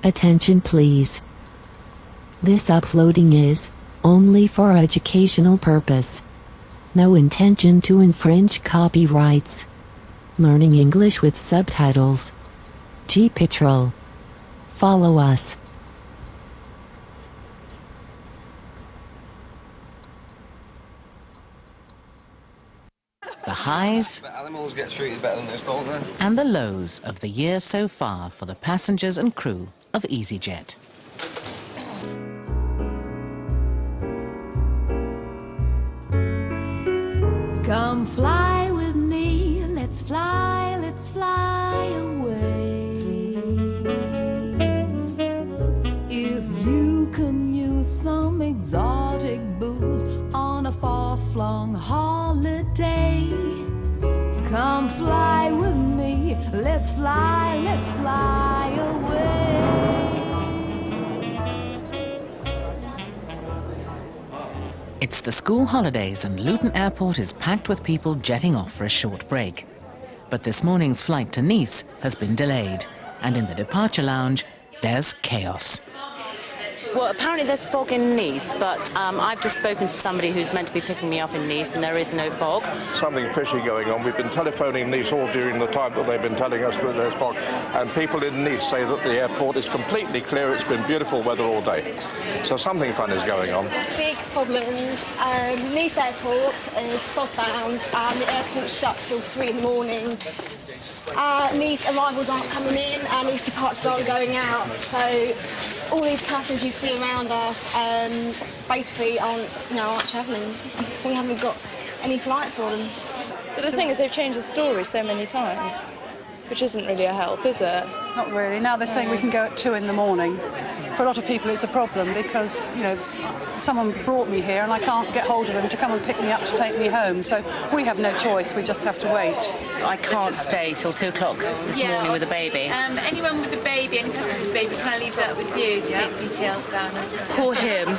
Attention please. This uploading is only for educational purpose. No intention to infringe copyrights. Learning English with subtitles. GPITRAL. Follow us. The highs Animals get treated better than this, don't they? and the lows of the year so far for the passengers and crew of EasyJet. Come fly with me, let's fly away. If you can use some exotic booze on a far-flung holiday, come fly with me, let's fly away. It's the school holidays and Luton Airport is packed with people jetting off for a short break. But this morning's flight to Nice has been delayed, and in the departure lounge, there's chaos. Well, apparently there's fog in Nice, but I've just spoken to somebody who's meant to be picking me up in Nice, and there is no fog. Something fishy going on. We've been telephoning Nice all during the time that they've been telling us that there's fog, and people in Nice say that the airport is completely clear. It's been beautiful weather all day. So something fun is going on. Big problems. Nice airport is fog-bound. The airport's shut till 3 in the morning. Nice arrivals aren't coming in, and Nice departures aren't going out. So all these passengers you see around us basically aren't travelling. We haven't got any flights for them. But the thing is, they've changed the story so many times, which isn't really a help, is it? Not really. Now they're saying we can go at 2 in the morning. For a lot of people it's a problem because, someone brought me here and I can't get hold of them to come and pick me up to take me home. So we have no choice, we just have to wait. I can't stay till 2 o'clock this morning with a baby. Anyone with a baby, any person with a baby, can I leave that with you to take details down? Poor him.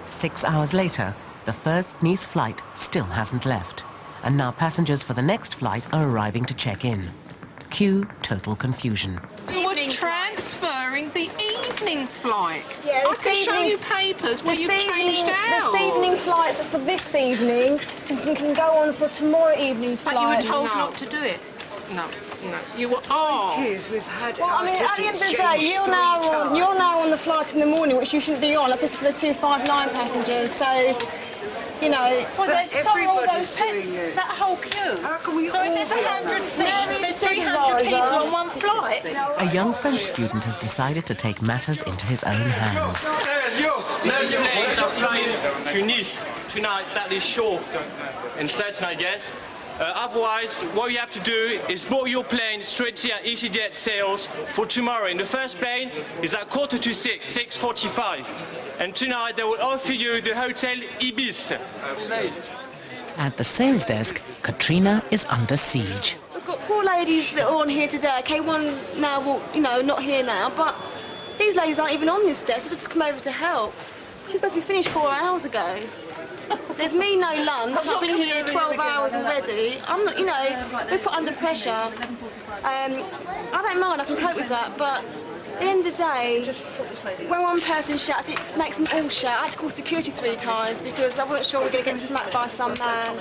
6 hours later, the first Nice flight still hasn't left, and now passengers for the next flight are arriving to check in. Cue total confusion. You were transferring the evening flight. Yeah, I can show you papers where you've changed out. This evening flights are for this evening. Can go on for tomorrow evening's flight. But you were told not to do it. No. You were asked. We've had at the end of the day, you're now on the flight in the morning, which you shouldn't be on. Like this is for the 259 passengers. So. Well, everybody's doing it. That whole queue. How can we so if there's 100 seats, there's 300 people on one flight. A young French student has decided to take matters into his own hands. No planes are flying to Nice tonight, that is sure. And certain, I guess. Otherwise, what you have to do is book your plane straight here at EasyJet sales for tomorrow. And the first plane is at 5:45, 6:45. And tonight they will offer you the Hotel Ibis. At the sales desk, Katrina is under siege. We've got poor ladies that are on here today. Okay, one now, not here now, but these ladies aren't even on this desk. They've just come over to help. She's supposed to finish 4 hours ago. There's me no lunch. I've been here 12 hours already. I'm not, we're put under pressure. I don't mind, I can cope with that, but at the end of the day, when one person shouts, it makes them all shout. I had to call security 3 times because I wasn't sure we were going to get smacked by some man.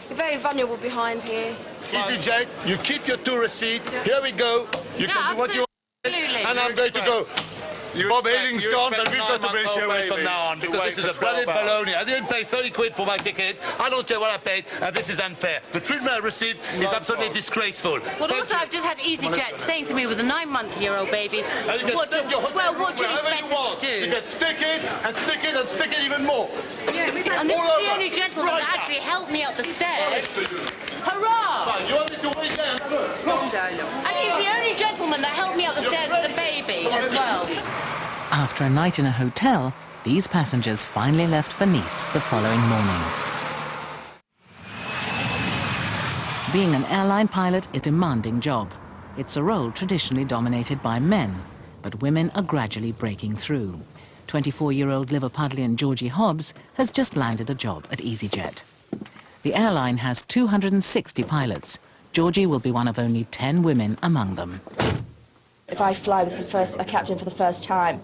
We're very vulnerable behind here. EasyJet, you keep your tour receipt. Here we go. You can do what you want, and I'm going to go. Bob Ailing's gone, but we've got the British Airways from now on because this is a bloody baloney. I didn't pay 30 quid for my ticket. I don't care what I paid, and this is unfair. The treatment I received is absolutely disgraceful. Well, also, I've just had EasyJet saying to me with a 9-month-old baby, what do you expect us to do? You can stick it, and stick it, and stick it even more. And this is the only gentleman that actually helped me up the stairs. Hurrah! You want me to wait there? And he's the only gentleman that helped me up the stairs with the baby as well. After a night in a hotel, these passengers finally left for Nice the following morning. Being an airline pilot is a demanding job. It's a role traditionally dominated by men, but women are gradually breaking through. 24-year-old Liverpudlian Georgie Hobbs has just landed a job at EasyJet. The airline has 260 pilots. Georgie will be one of only 10 women among them. If I fly with a captain for the first time,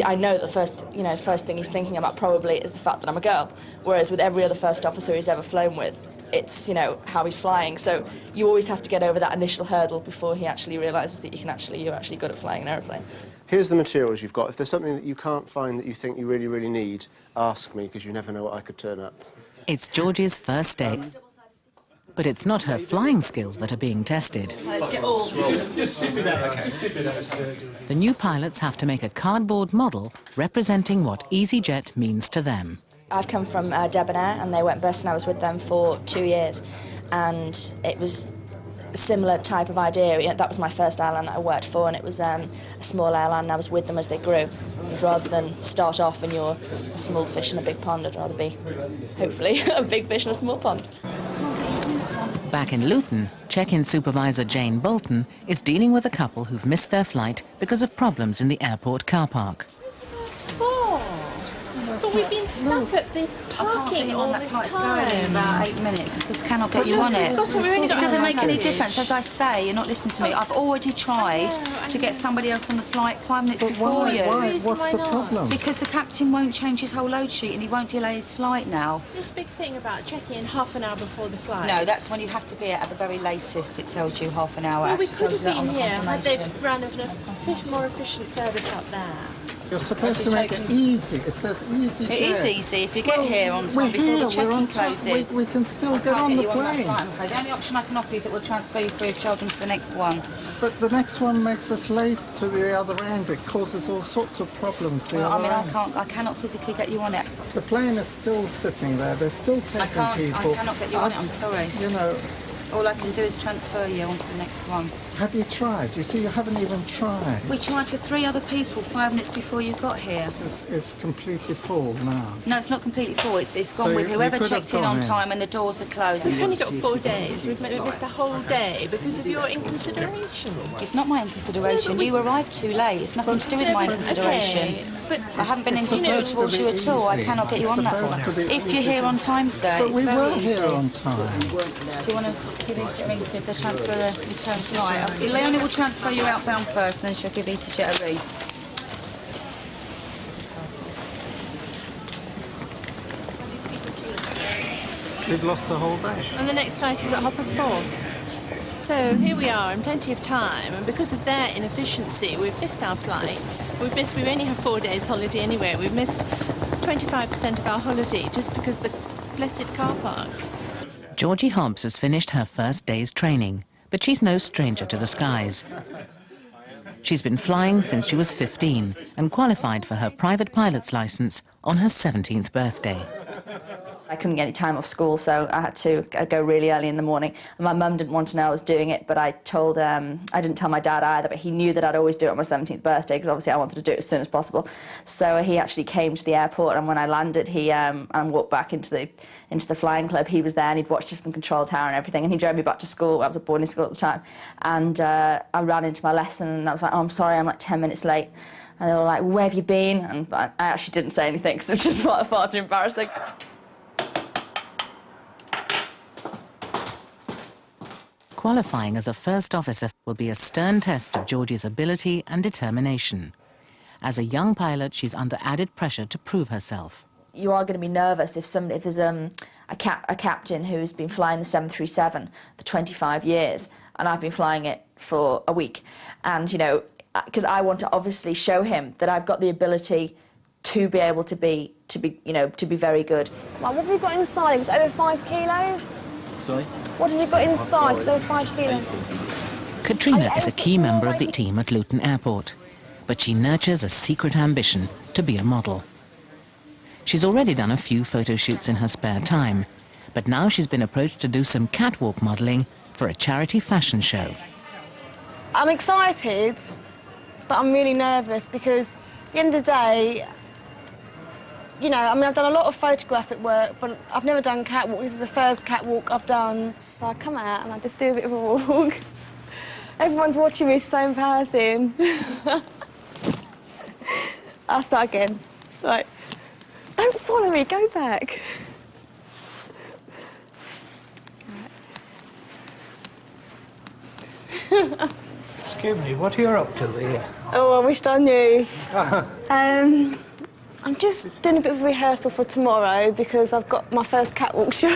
I know that the first thing he's thinking about probably is the fact that I'm a girl. Whereas with every other first officer he's ever flown with, it's, how he's flying. So you always have to get over that initial hurdle before he actually realises that you're actually good at flying an aeroplane. Here's the materials you've got. If there's something that you can't find that you think you really, really need, ask me, because you never know what I could turn up. It's Georgie's first day. But it's not her flying skills that are being tested. Just tip it out, okay? Just tip it out. The new pilots have to make a cardboard model representing what EasyJet means to them. I've come from Debonair, and they went bust, and I was with them for 2 years. And it was a similar type of idea. That was my first airline that I worked for, and it was a small airline, and I was with them as they grew. And rather than start off and you're a small fish in a big pond, I'd rather be, hopefully, a big fish in a small pond. Back in Luton, check-in supervisor Jane Bolton is dealing with a couple who've missed their flight because of problems in the airport car park. But we've been stuck at the parking all this time. In about 8 minutes. I just cannot get you on it. It doesn't make any difference. As I say, you're not listening to me. I've already tried to get somebody else on the flight 5 minutes before you. What's the problem? Because the captain won't change his whole load sheet and he won't delay his flight now. This big thing about checking in half an hour before the flight. No, that's when you have to be at the very latest. It tells you half an hour. Well, we could have been here had they run a more efficient service up there. You're supposed to make it easy. It says easy. It is easy if you get here on time before the check-in closes. We can still get on the plane. The only option I can offer is it will transfer you free of charge into the next one. But the next one makes us late to the other end. It causes all sorts of problems. I cannot physically get you on it. The plane is still sitting there. They're still taking people. I cannot get you on it. I'm sorry. All I can do is transfer you onto the next one. Have you tried? You see, you haven't even tried. We tried for 3 other people 5 minutes before you got here. It's completely full now. No, it's not completely full. It's gone with whoever checked in on time and the doors are closed. We've only got 4 days. We've missed a whole day because of your inconsideration. It's not my inconsideration. You arrived too late. It's nothing to do with my inconsideration. Okay, but I haven't been inconsiderate towards you at all. I cannot get you on that one. If you're here on time, sir, but we were here on time. Do you want to give each ring to the transfer the return flight? Leonie will transfer you outbound first, and then she'll give EasyJet a ring. We've lost the whole day. And the next flight is at 4:30. So here we are in plenty of time, and because of their inefficiency, we've missed our flight. We only have 4 days holiday anyway. We've missed 25% of our holiday just because the blessed car park. Georgie Hobbs has finished her first day's training, but she's no stranger to the skies. She's been flying since she was 15 and qualified for her private pilot's license on her 17th birthday. I couldn't get any time off school, so I had to go really early in the morning. And my mum didn't want to know I was doing it, but I didn't tell my dad either, but he knew that I'd always do it on my 17th birthday, because obviously I wanted to do it as soon as possible. So he actually came to the airport, and when I landed, and walked back into the flying club, he was there, and he'd watched it from control tower and everything, and he drove me back to school. I was at boarding school at the time, and I ran into my lesson, and I was like, oh, I'm sorry, I'm like 10 minutes late. And they were like, where have you been? And I actually didn't say anything, because it was just far too embarrassing. Qualifying as a first officer will be a stern test of Georgie's ability and determination. As a young pilot, she's under added pressure to prove herself. You are going to be nervous if there's a captain who's been flying the 737 for 25 years, and I've been flying it for a week. And, because I want to obviously show him that I've got the ability to be able to be very good. Well, what have you got inside? It's over 5 kilos? Sorry? What have you got inside? It's over 5 kilos. Katrina is a key member of the team at Luton Airport, but she nurtures a secret ambition to be a model. She's already done a few photo shoots in her spare time, but now she's been approached to do some catwalk modelling for a charity fashion show. I'm excited, but I'm really nervous because at the end of the day, I've done a lot of photographic work, but I've never done catwalk. This is the first catwalk I've done. So I come out and I just do a bit of a walk. Everyone's watching me, so embarrassing. I'll start again. Like, don't follow me, go back. Excuse me, what are you up to here? Oh, I wished I knew. I'm just doing a bit of rehearsal for tomorrow because I've got my first catwalk show.